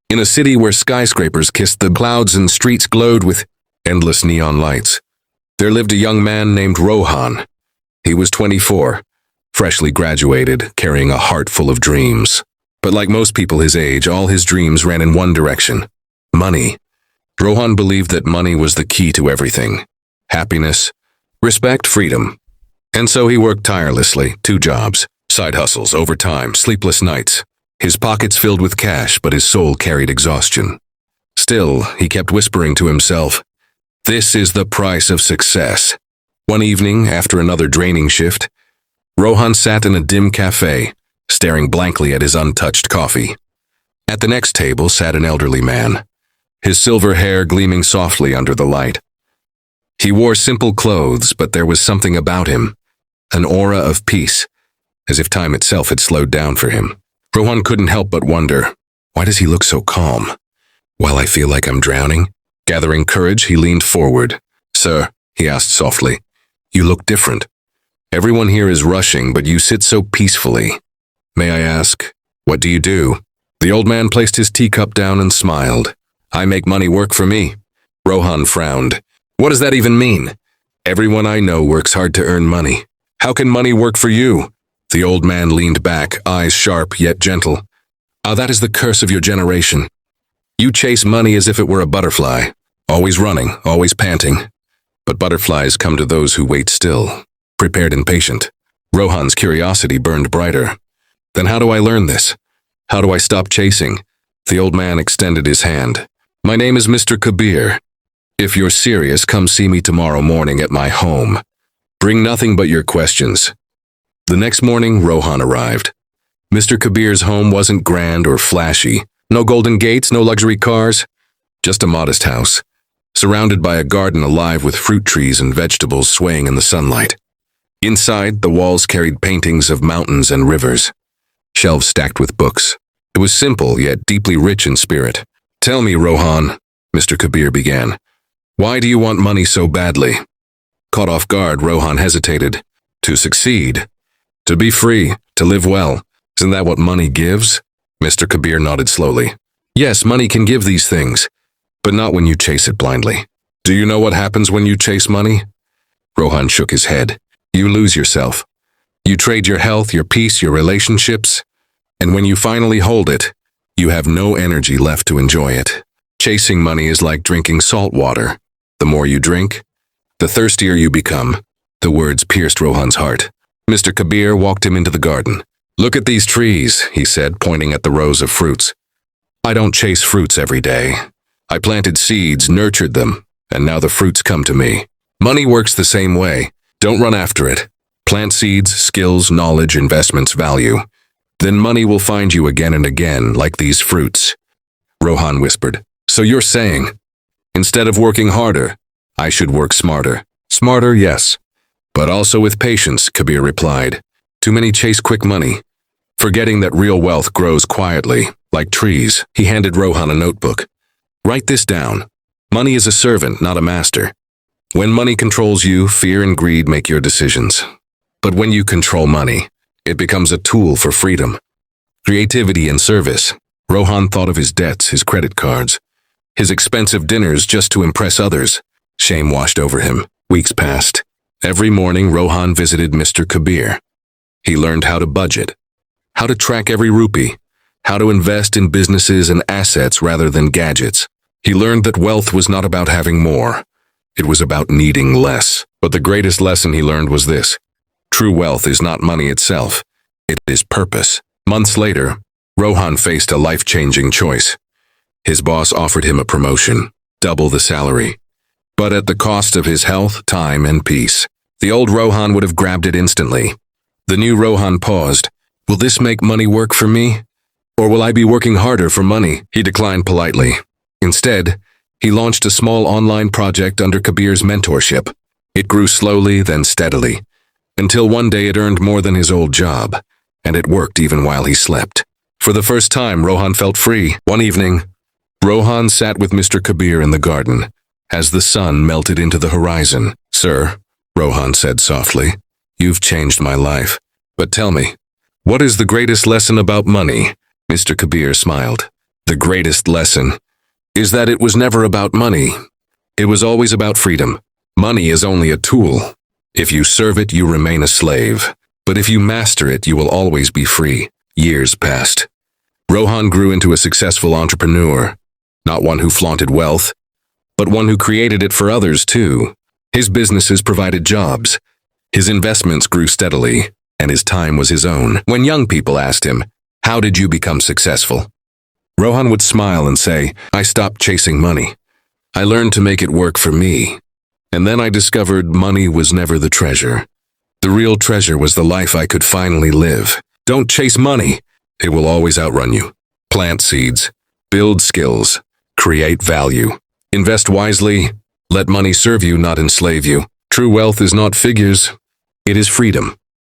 In a city where skyscrapers kissed the clouds and streets glowed with endless neon lights, there lived a young man named Rohan. He was 24, freshly graduated, carrying a heart full of dreams. But like most people his age, all his dreams ran in one direction: money. Rohan believed that money was the key to everything: happiness, respect, freedom. And so he worked tirelessly, 2 jobs, side hustles, overtime, sleepless nights. His pockets filled with cash, but his soul carried exhaustion. Still, he kept whispering to himself, "This is the price of success." One evening, after another draining shift, Rohan sat in a dim cafe, staring blankly at his untouched coffee. At the next table sat an elderly man, his silver hair gleaming softly under the light. He wore simple clothes, but there was something about him, an aura of peace, as if time itself had slowed down for him. Rohan couldn't help but wonder, why does he look so calm? While I feel like I'm drowning? Gathering courage, he leaned forward. "Sir," he asked softly, "you look different. Everyone here is rushing, but you sit so peacefully. May I ask, what do you do?" The old man placed his teacup down and smiled. "I make money work for me." Rohan frowned. "What does that even mean?" "Everyone I know works hard to earn money. How can money work for you?" The old man leaned back, eyes sharp yet gentle. That is the curse of your generation. You chase money as if it were a butterfly, always running, always panting. But butterflies come to those who wait still, prepared and patient." Rohan's curiosity burned brighter. "Then how do I learn this? How do I stop chasing?" The old man extended his hand. "My name is Mr. Kabir. If you're serious, come see me tomorrow morning at my home. Bring nothing but your questions." The next morning, Rohan arrived. Mr. Kabir's home wasn't grand or flashy. No golden gates, no luxury cars. Just a modest house, surrounded by a garden alive with fruit trees and vegetables swaying in the sunlight. Inside, the walls carried paintings of mountains and rivers, shelves stacked with books. It was simple, yet deeply rich in spirit. "Tell me, Rohan," Mr. Kabir began, "why do you want money so badly?" Caught off guard, Rohan hesitated. "To succeed. To be free. To live well. Isn't that what money gives?" Mr. Kabir nodded slowly. "Yes, money can give these things, but not when you chase it blindly." "Do you know what happens when you chase money?" Rohan shook his head. "You lose yourself. You trade your health, your peace, your relationships, and when you finally hold it, you have no energy left to enjoy it. Chasing money is like drinking salt water. The more you drink, the thirstier you become." The words pierced Rohan's heart. Mr. Kabir walked him into the garden. "Look at these trees," he said, pointing at the rows of fruits. "I don't chase fruits every day. I planted seeds, nurtured them, and now the fruits come to me. Money works the same way. Don't run after it. Plant seeds, skills, knowledge, investments, value. Then money will find you again and again, like these fruits." Rohan whispered, "So you're saying, instead of working harder, I should work smarter?" "Smarter, yes. But also with patience," Kabir replied. "Too many chase quick money, forgetting that real wealth grows quietly, like trees." He handed Rohan a notebook. "Write this down. Money is a servant, not a master. When money controls you, fear and greed make your decisions. But when you control money, it becomes a tool for freedom, creativity, and service." Rohan thought of his debts, his credit cards, his expensive dinners just to impress others. Shame washed over him. Weeks passed. Every morning, Rohan visited Mr. Kabir. He learned how to budget, how to track every rupee, how to invest in businesses and assets rather than gadgets. He learned that wealth was not about having more. It was about needing less. But the greatest lesson he learned was this: true wealth is not money itself. It is purpose. Months later, Rohan faced a life-changing choice. His boss offered him a promotion, double the salary, but at the cost of his health, time, and peace. The old Rohan would have grabbed it instantly. The new Rohan paused. "Will this make money work for me? Or will I be working harder for money?" He declined politely. Instead, he launched a small online project under Kabir's mentorship. It grew slowly, then steadily, until one day it earned more than his old job, and it worked even while he slept. For the first time, Rohan felt free. One evening, Rohan sat with Mr. Kabir in the garden, as the sun melted into the horizon. "Sir," Rohan said softly, "you've changed my life. But tell me, what is the greatest lesson about money?" Mr. Kabir smiled. The greatest lesson is that it was never about money. It was always about freedom. Money is only a tool. If you serve it, you remain a slave. But if you master it, you will always be free. Years passed. Rohan grew into a successful entrepreneur, not one who flaunted wealth, but one who created it for others too. His businesses provided jobs. His investments grew steadily, and his time was his own. When young people asked him, "How did you become successful?" Rohan would smile and say, "I stopped chasing money. I learned to make it work for me. And then I discovered money was never the treasure. The real treasure was the life I could finally live." Don't chase money. It will always outrun you. Plant seeds. Build skills. Create value. Invest wisely. Let money serve you, not enslave you. True wealth is not figures. It is freedom.